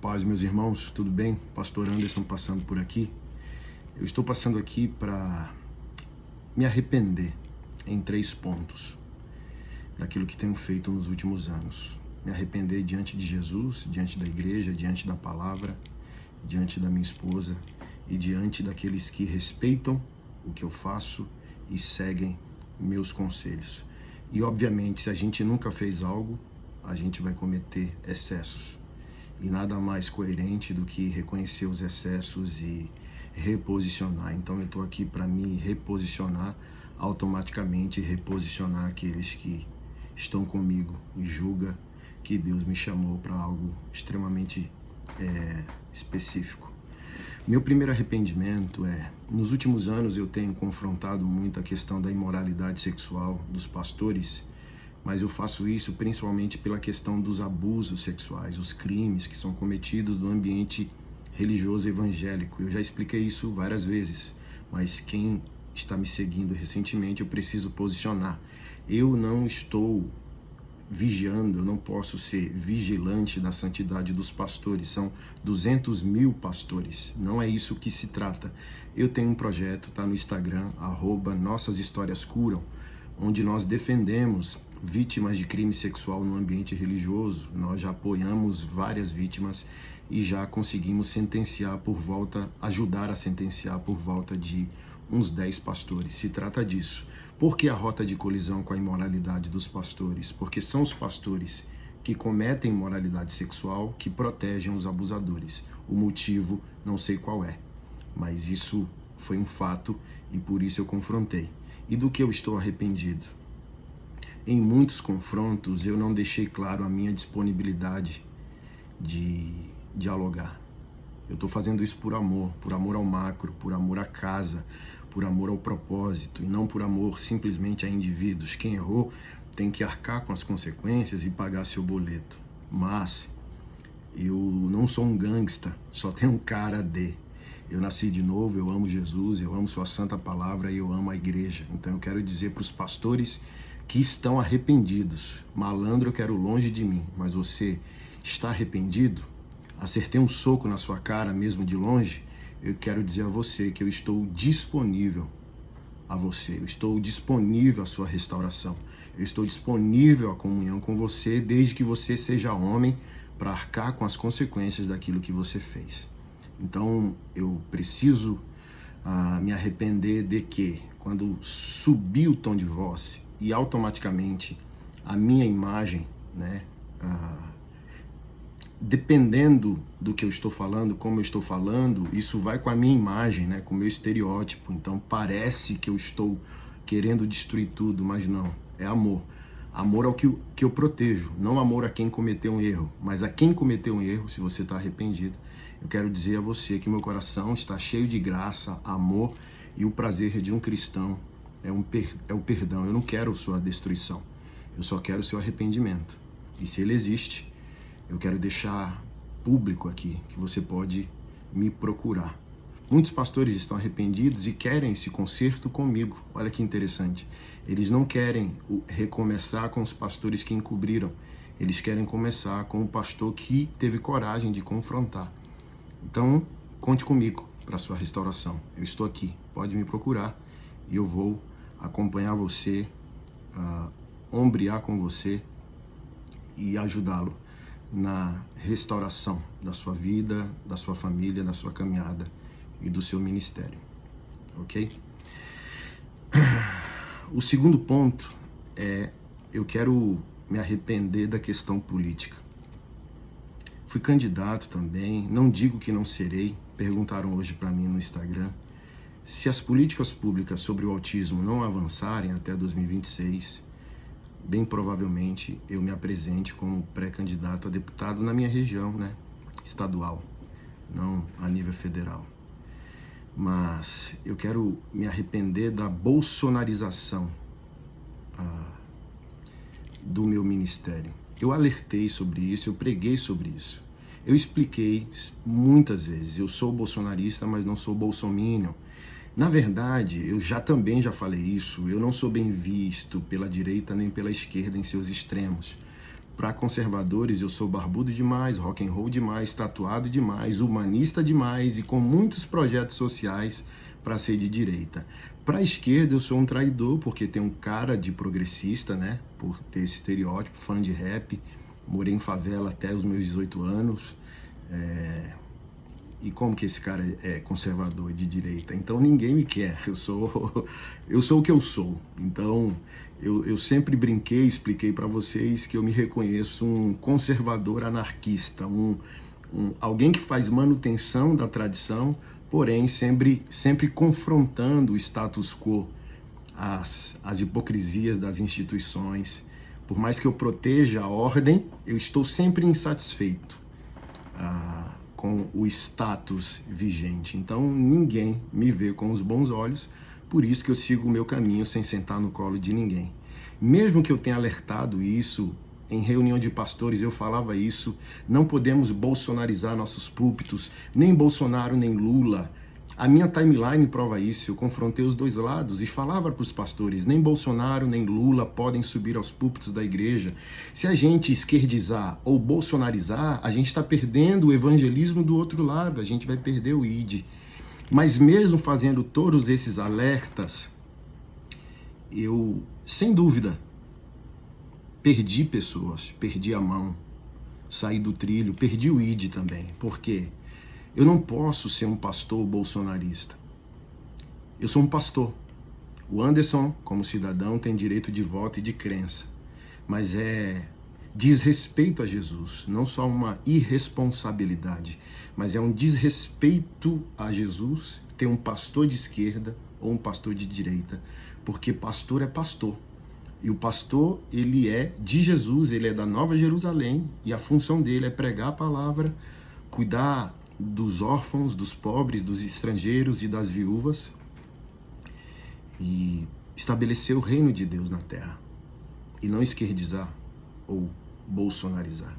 Paz, meus irmãos, tudo bem? Pastor Anderson passando por aqui. Eu estou passando aqui para me arrepender em 3 pontos daquilo que tenho feito nos últimos anos. Me arrepender diante de Jesus, diante da igreja, diante da palavra, diante da minha esposa e diante daqueles que respeitam o que eu faço e seguem meus conselhos. E, obviamente, se a gente nunca fez algo, a gente vai cometer excessos. E nada mais coerente do que reconhecer os excessos e reposicionar. Então eu estou aqui para me reposicionar automaticamente, reposicionar aqueles que estão comigo e julga que Deus me chamou para algo extremamente específico. Meu primeiro arrependimento nos últimos anos eu tenho confrontado muito a questão da imoralidade sexual dos pastores, mas eu faço isso principalmente pela questão dos abusos sexuais, os crimes que são cometidos no ambiente religioso evangélico. Eu já expliquei isso várias vezes, mas quem está me seguindo recentemente, eu preciso posicionar. Eu não estou vigiando, eu não posso ser vigilante da santidade dos pastores. São 200 mil pastores, não é isso que se trata. Eu tenho um projeto, está no Instagram, @nossashistoriascuram, onde nós defendemos vítimas de crime sexual no ambiente religioso. Nós já apoiamos várias vítimas e já conseguimos ajudar a sentenciar por volta de uns 10 pastores. Se trata disso. Por que a rota de colisão com a imoralidade dos pastores? Porque são os pastores que cometem imoralidade sexual que protegem os abusadores. O motivo não sei qual é, mas isso foi um fato e por isso eu confrontei. E do que eu estou arrependido? Em muitos confrontos eu não deixei claro a minha disponibilidade de dialogar. Eu estou fazendo isso por amor ao macro, por amor à casa, por amor ao propósito e não por amor simplesmente a indivíduos. Quem errou tem que arcar com as consequências e pagar seu boleto. Mas eu não sou um gangsta, só tenho um cara de. Eu nasci de novo, eu amo Jesus, eu amo sua santa palavra e eu amo a igreja. Então eu quero dizer para os pastores que estão arrependidos: malandro, eu quero longe de mim, mas você está arrependido? Acertei um soco na sua cara mesmo de longe? Eu quero dizer a você que eu estou disponível a você, eu estou disponível à sua restauração, eu estou disponível à comunhão com você, desde que você seja homem para arcar com as consequências daquilo que você fez. Então eu preciso me arrepender de que, quando subir o tom de voz e automaticamente a minha imagem, dependendo do que eu estou falando, como eu estou falando, isso vai com a minha imagem, com o meu estereótipo. Então parece que eu estou querendo destruir tudo, mas não, é amor. Amor ao que eu protejo, não amor a quem cometeu um erro, mas a quem cometeu um erro. Se você está arrependido, eu quero dizer a você que meu coração está cheio de graça, amor, e o prazer de um cristão é o perdão. Eu não quero sua destruição, eu só quero o seu arrependimento. E se ele existe, eu quero deixar público aqui que você pode me procurar. Muitos pastores estão arrependidos e querem esse conserto comigo. Olha que interessante. Eles não querem recomeçar com os pastores que encobriram. Eles querem começar com o pastor que teve coragem de confrontar. Então, conte comigo para a sua restauração. Eu estou aqui. Pode me procurar e eu vou acompanhar você, ombrear com você e ajudá-lo na restauração da sua vida, da sua família, da sua caminhada e do seu ministério, ok? O segundo ponto eu quero me arrepender da questão política. Fui candidato também, não digo que não serei. Perguntaram hoje para mim no Instagram: se as políticas públicas sobre o autismo não avançarem até 2026, bem provavelmente eu me apresente como pré-candidato a deputado na minha região, estadual, não a nível federal. Mas eu quero me arrepender da bolsonarização do meu ministério. Eu alertei sobre isso, eu preguei sobre isso. Eu expliquei muitas vezes: eu sou bolsonarista, mas não sou bolsominion. Na verdade, eu também já falei isso: eu não sou bem visto pela direita nem pela esquerda em seus extremos. para conservadores, eu sou barbudo demais, rock and roll demais, tatuado demais, humanista demais e com muitos projetos sociais para ser de direita. Para a esquerda, eu sou um traidor, porque tem um cara de progressista, né? Por ter esse estereótipo, fã de rap, morei em favela até os meus 18 anos. E como que esse cara é conservador de direita? Então ninguém me quer, eu sou o que eu sou. Então eu sempre brinquei, expliquei para vocês que eu me reconheço um conservador anarquista, alguém que faz manutenção da tradição, porém sempre confrontando o status quo, as hipocrisias das instituições. Por mais que eu proteja a ordem, eu estou sempre insatisfeito com o status vigente. Então ninguém me vê com os bons olhos, por isso que eu sigo o meu caminho sem sentar no colo de ninguém. Mesmo que eu tenha alertado isso, em reunião de pastores eu falava isso, não podemos bolsonarizar nossos púlpitos, nem Bolsonaro nem Lula. A minha timeline prova isso, eu confrontei os dois lados e falava para os pastores, nem Bolsonaro nem Lula podem subir aos púlpitos da igreja. Se a gente esquerdizar ou bolsonarizar, a gente está perdendo o evangelismo do outro lado, a gente vai perder o ID. Mas mesmo fazendo todos esses alertas, eu, sem dúvida, perdi pessoas, perdi a mão, saí do trilho, perdi o ID também. Por quê? Eu não posso ser um pastor bolsonarista. Eu sou um pastor. O Anderson, como cidadão, tem direito de voto e de crença. Mas diz respeito a Jesus. Não só uma irresponsabilidade, mas é um desrespeito a Jesus ter um pastor de esquerda ou um pastor de direita. Porque pastor é pastor. E o pastor, ele é de Jesus, ele é da Nova Jerusalém. E a função dele é pregar a palavra, cuidar dos órfãos, dos pobres, dos estrangeiros e das viúvas e estabelecer o reino de Deus na terra e não esquerdizar ou bolsonarizar.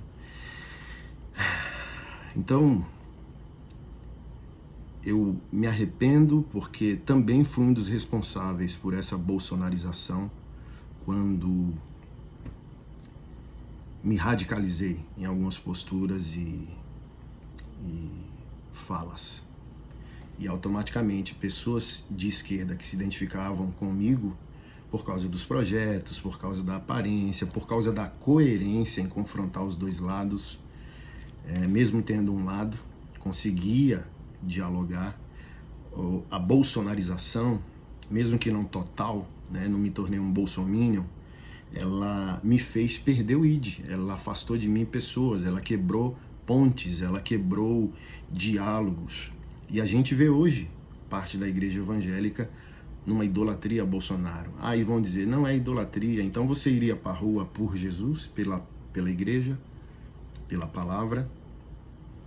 Então, eu me arrependo porque também fui um dos responsáveis por essa bolsonarização quando me radicalizei em algumas posturas e falas. E automaticamente pessoas de esquerda que se identificavam comigo por causa dos projetos, por causa da aparência, por causa da coerência em confrontar os dois lados, mesmo tendo um lado, conseguia dialogar. A bolsonarização, mesmo que não total, né, não me tornei um bolsominion, ela me fez perder o ID, ela afastou de mim pessoas, ela quebrou pontes, ela quebrou diálogos. E a gente vê hoje parte da igreja evangélica numa idolatria a Bolsonaro. Aí vão dizer, não é idolatria, então você iria para a rua por Jesus, pela igreja, pela palavra.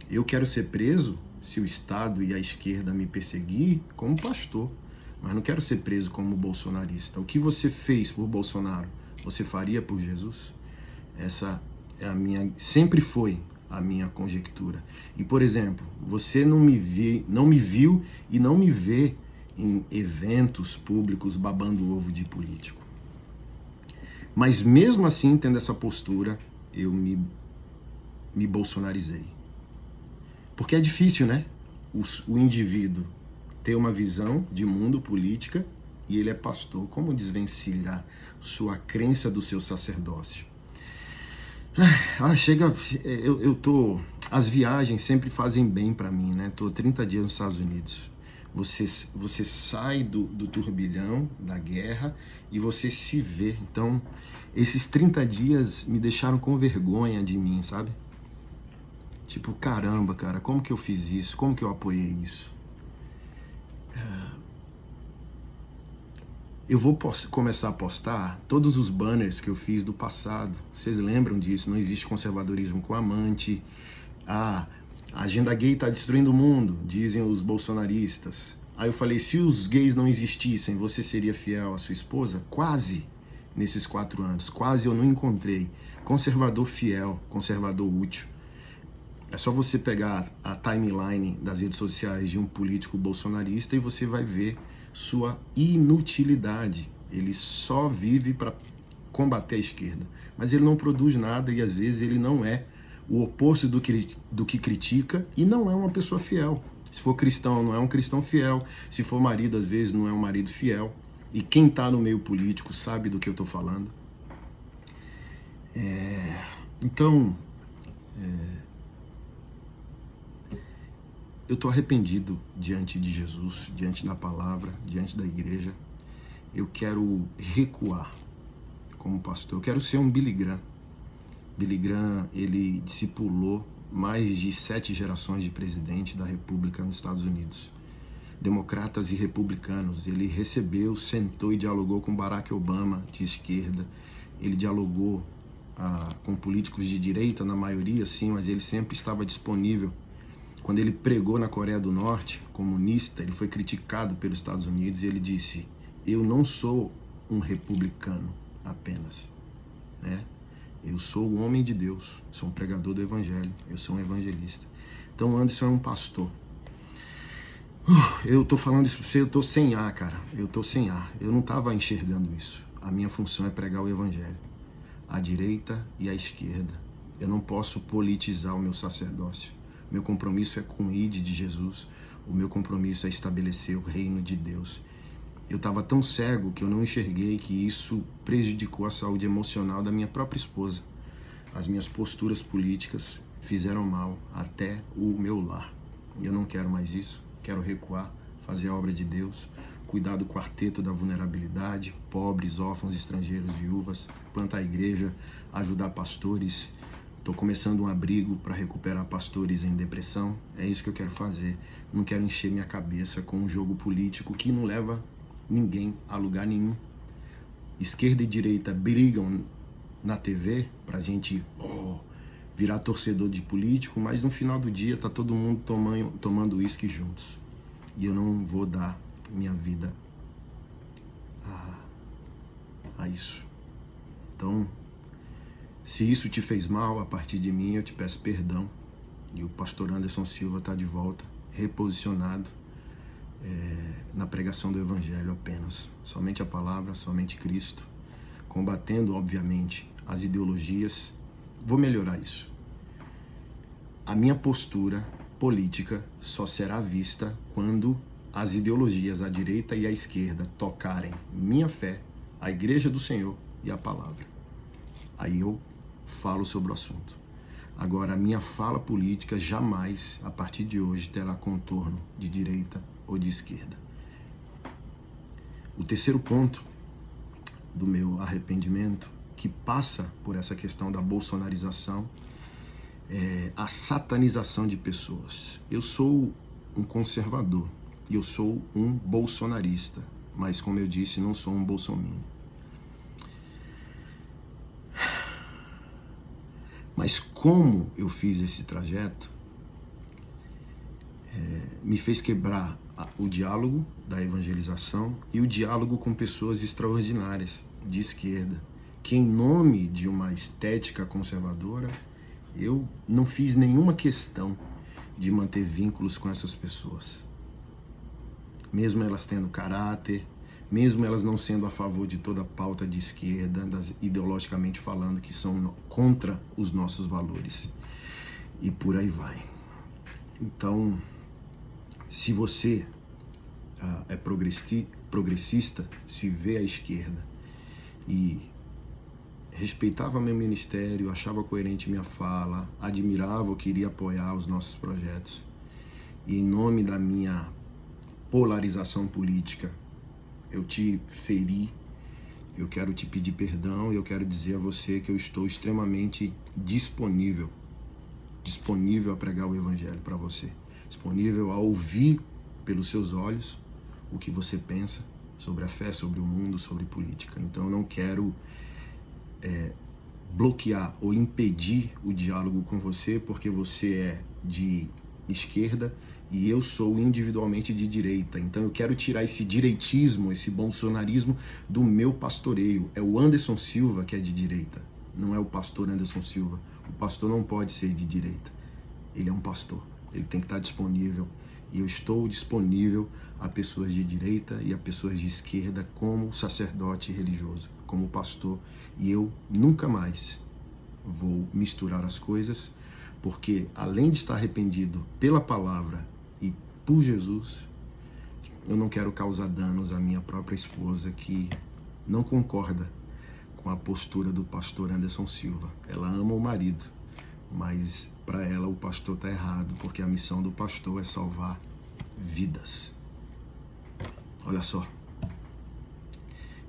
Eu quero ser preso se o Estado e a esquerda me perseguir como pastor, mas não quero ser preso como bolsonarista. O que você fez por Bolsonaro, você faria por Jesus? Essa é sempre foi a minha conjectura. E, por exemplo, você não me viu e não me vê em eventos públicos babando o ovo de político. Mas mesmo assim, tendo essa postura, eu me bolsonarizei. Porque é difícil, né? O indivíduo ter uma visão de mundo política e ele é pastor. Como desvencilhar sua crença do seu sacerdócio? As viagens sempre fazem bem para mim, né? Tô 30 dias nos Estados Unidos. Você sai do turbilhão da guerra e você se vê. Então, esses 30 dias me deixaram com vergonha de mim, sabe? Tipo, caramba, cara, como que eu fiz isso? Como que eu apoiei isso? Eu vou começar a postar todos os banners que eu fiz do passado. Vocês lembram disso? Não existe conservadorismo com amante. A agenda gay está destruindo o mundo, dizem os bolsonaristas. Aí eu falei, se os gays não existissem, você seria fiel à sua esposa? Quase, nesses 4 anos. Quase eu não encontrei conservador fiel, conservador útil. É só você pegar a timeline das redes sociais de um político bolsonarista e você vai ver sua inutilidade. Ele só vive para combater a esquerda, mas ele não produz nada e às vezes ele não é o oposto do que critica e não é uma pessoa fiel. Se for cristão, não é um cristão fiel. Se for marido, às vezes não é um marido fiel. E quem está no meio político sabe do que eu estou falando. Então, eu estou arrependido diante de Jesus, diante da palavra, diante da igreja. Eu quero recuar como pastor. Eu quero ser um Billy Graham. Billy Graham, ele discipulou mais de 7 gerações de presidente da República nos Estados Unidos. Democratas e republicanos. Ele recebeu, sentou e dialogou com Barack Obama, de esquerda. Ele dialogou com políticos de direita, na maioria, sim, mas ele sempre estava disponível. Quando ele pregou na Coreia do Norte, comunista, ele foi criticado pelos Estados Unidos e ele disse: eu não sou um republicano apenas, né? Eu sou um homem de Deus, sou um pregador do evangelho, eu sou um evangelista. Então Anderson é um pastor. Eu tô falando isso pra você, eu tô sem ar, cara. Eu tô sem ar. Eu não tava enxergando isso. A minha função é pregar o evangelho, à direita e à esquerda. Eu não posso politizar o meu sacerdócio. Meu compromisso é com o ID de Jesus. O meu compromisso é estabelecer o reino de Deus. Eu estava tão cego que eu não enxerguei que isso prejudicou a saúde emocional da minha própria esposa. As minhas posturas políticas fizeram mal até o meu lar. Eu não quero mais isso. Quero recuar, fazer a obra de Deus, cuidar do quarteto da vulnerabilidade, pobres, órfãos, estrangeiros, viúvas, plantar a igreja, ajudar pastores. Estou começando um abrigo para recuperar pastores em depressão. É isso que eu quero fazer. Não quero encher minha cabeça com um jogo político que não leva ninguém a lugar nenhum. Esquerda e direita brigam na TV pra gente virar torcedor de político, mas no final do dia tá todo mundo tomando uísque juntos. E eu não vou dar minha vida a isso. Então, se isso te fez mal, a partir de mim eu te peço perdão. E o pastor Anderson Silva está de volta, reposicionado na pregação do evangelho apenas. Somente a palavra, somente Cristo. Combatendo, obviamente, as ideologias. Vou melhorar isso. A minha postura política só será vista quando as ideologias, à direita e à esquerda, tocarem minha fé, a igreja do Senhor e a palavra. Aí eu falo sobre o assunto. Agora, a minha fala política jamais, a partir de hoje, terá contorno de direita ou de esquerda. O terceiro ponto do meu arrependimento, que passa por essa questão da bolsonarização, é a satanização de pessoas. Eu sou um conservador e eu sou um bolsonarista, mas, como eu disse, não sou um bolsominion. Mas como eu fiz esse trajeto, me fez quebrar o diálogo da evangelização e o diálogo com pessoas extraordinárias de esquerda, que em nome de uma estética conservadora, eu não fiz nenhuma questão de manter vínculos com essas pessoas. Mesmo elas tendo caráter, mesmo elas não sendo a favor de toda a pauta de esquerda, ideologicamente falando, que são contra os nossos valores. E por aí vai. Então, se você é progressista, se vê à esquerda e respeitava meu ministério, achava coerente minha fala, admirava ou queria apoiar os nossos projetos, e em nome da minha polarização política, eu te feri, eu quero te pedir perdão e eu quero dizer a você que eu estou extremamente disponível a pregar o evangelho para você, disponível a ouvir pelos seus olhos o que você pensa sobre a fé, sobre o mundo, sobre política. Então eu não quero bloquear ou impedir o diálogo com você porque você é de esquerda e eu sou individualmente de direita. Então eu quero tirar esse direitismo, esse bolsonarismo do meu pastoreio. É o Anderson Silva que é de direita, não é o pastor Anderson Silva. O pastor não pode ser de direita, ele é um pastor, ele tem que estar disponível. E eu estou disponível a pessoas de direita e a pessoas de esquerda como sacerdote religioso. como pastor, e eu nunca mais vou misturar as coisas, porque além de estar arrependido pela palavra e por Jesus, eu não quero causar danos à minha própria esposa, que não concorda com a postura do pastor Anderson Silva. Ela ama o marido, mas para ela o pastor está errado, porque a missão do pastor é salvar vidas. Olha só.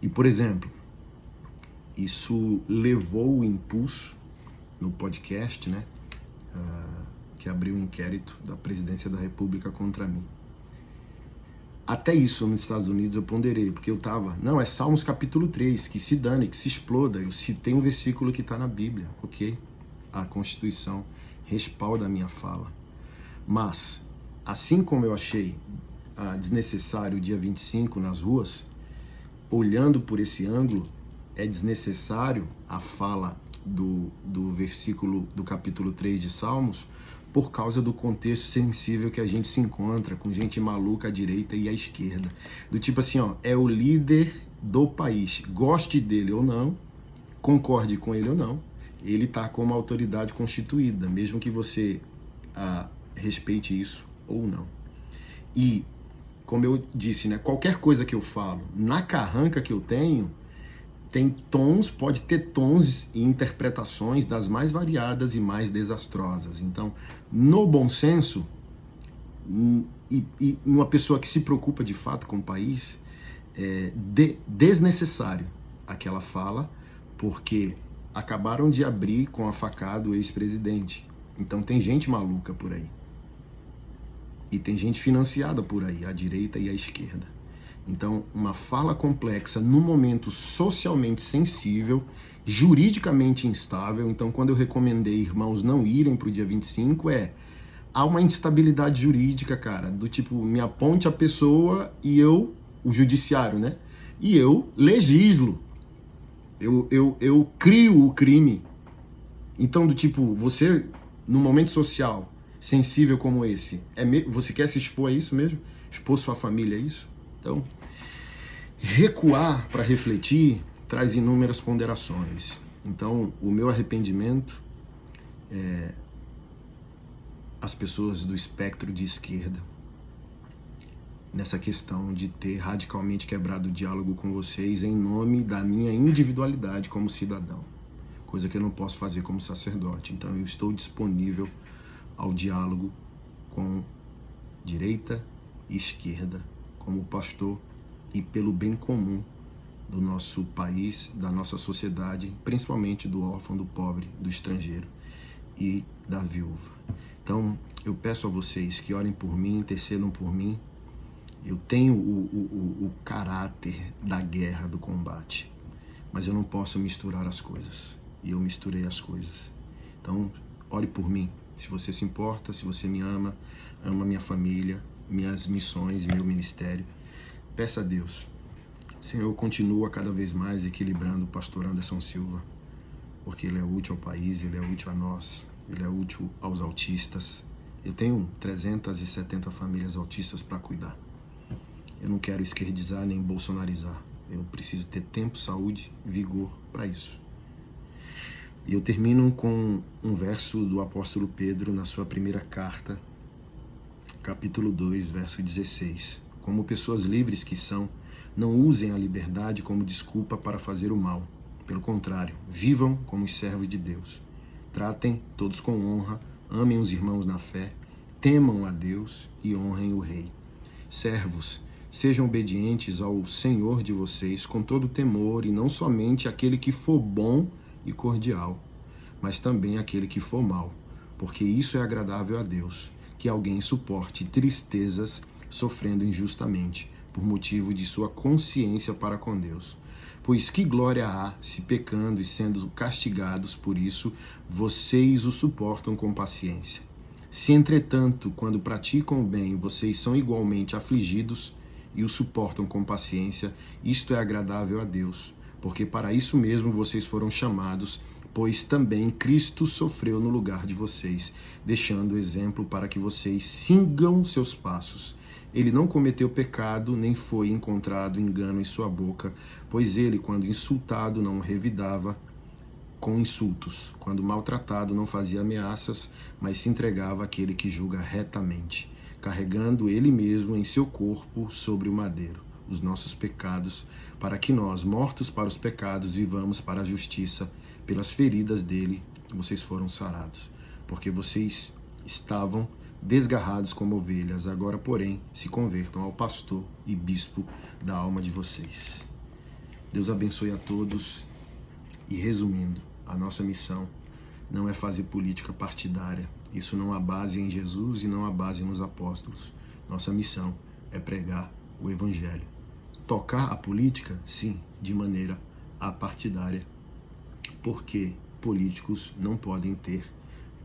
E, por exemplo, isso levou o impulso no podcast, né, que abriu um inquérito da Presidência da República contra mim. Até isso nos Estados Unidos eu ponderei, porque eu é Salmos capítulo 3, que se dane, que se exploda. Eu citei um versículo que está na Bíblia, ok? A Constituição respalda a minha fala. Mas, assim como eu achei desnecessário o dia 25 nas ruas, olhando por esse ângulo, é desnecessário a fala do versículo do capítulo 3 de Salmos, por causa do contexto sensível que a gente se encontra, com gente maluca à direita e à esquerda. Do tipo assim, é o líder do país, goste dele ou não, concorde com ele ou não, ele está como autoridade constituída, mesmo que você respeite isso ou não. E, como eu disse, né, qualquer coisa que eu falo, na carranca que eu tenho, tem tons, pode ter tons e interpretações das mais variadas e mais desastrosas. Então, no bom senso, e uma pessoa que se preocupa de fato com o país, é desnecessário aquela fala, porque acabaram de abrir com a facada o ex-presidente. Então tem gente maluca por aí. E tem gente financiada por aí, à direita e à esquerda. Então, uma fala complexa num momento socialmente sensível, juridicamente instável. Então, quando eu recomendei irmãos não irem para o dia 25, há uma instabilidade jurídica, cara, do tipo, me aponte a pessoa e eu, o judiciário, né? E eu legislo. Eu crio o crime. Então, do tipo, você, num momento social sensível como esse, você quer se expor a isso mesmo? Expor sua família a isso? Então, recuar para refletir traz inúmeras ponderações. Então, o meu arrependimento é as pessoas do espectro de esquerda, nessa questão de ter radicalmente quebrado o diálogo com vocês em nome da minha individualidade como cidadão, coisa que eu não posso fazer como sacerdote. Então, eu estou disponível ao diálogo com direita e esquerda, como pastor, e pelo bem comum do nosso país, da nossa sociedade, principalmente do órfão, do pobre, do estrangeiro e da viúva. Então, eu peço a vocês que orem por mim, intercedam por mim. Eu tenho o caráter da guerra, do combate, mas eu não posso misturar as coisas. E eu misturei as coisas. Então, ore por mim. Se você se importa, se você me ama minha família, minhas missões, meu ministério, peça a Deus. Senhor, continua cada vez mais equilibrando o pastor Anderson Silva, porque ele é útil ao país, ele é útil a nós, ele é útil aos autistas. Eu tenho 370 famílias autistas para cuidar. Eu não quero esquerdizar nem bolsonarizar. Eu preciso ter tempo, saúde, vigor para isso. E eu termino com um verso do apóstolo Pedro na sua primeira carta, capítulo 2, verso 16. Como pessoas livres que são, não usem a liberdade como desculpa para fazer o mal. Pelo contrário, vivam como os servos de Deus. Tratem todos com honra, amem os irmãos na fé, temam a Deus e honrem o Rei. Servos, sejam obedientes ao Senhor de vocês com todo temor, e não somente aquele que for bom e cordial, mas também aquele que for mau, porque isso é agradável a Deus, que alguém suporte tristezas sofrendo injustamente, por motivo de sua consciência para com Deus. Pois que glória há se pecando e sendo castigados por isso, vocês o suportam com paciência. Se, entretanto, quando praticam o bem, vocês são igualmente afligidos e o suportam com paciência, isto é agradável a Deus, porque para isso mesmo vocês foram chamados, pois também Cristo sofreu no lugar de vocês, deixando exemplo para que vocês sigam seus passos. Ele não cometeu pecado, nem foi encontrado engano em sua boca, pois ele, quando insultado, não revidava com insultos, quando maltratado, não fazia ameaças, mas se entregava àquele que julga retamente, carregando ele mesmo em seu corpo sobre o madeiro os nossos pecados, para que nós, mortos para os pecados, vivamos para a justiça. Pelas feridas dele, vocês foram sarados, porque vocês estavam desgarrados como ovelhas, agora, porém, se convertam ao pastor e bispo da alma de vocês. Deus abençoe a todos e, resumindo, a nossa missão não é fazer política partidária. Isso não há base em Jesus e não há base nos apóstolos. Nossa missão é pregar o Evangelho. Tocar a política, sim, de maneira apartidária, porque políticos não podem ter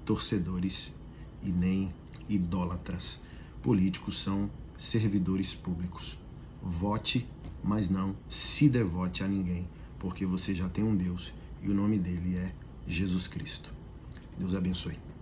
torcedores e nem idólatras. Políticos são servidores públicos. Vote, mas não se devote a ninguém, porque você já tem um Deus e o nome dele é Jesus Cristo. Deus abençoe.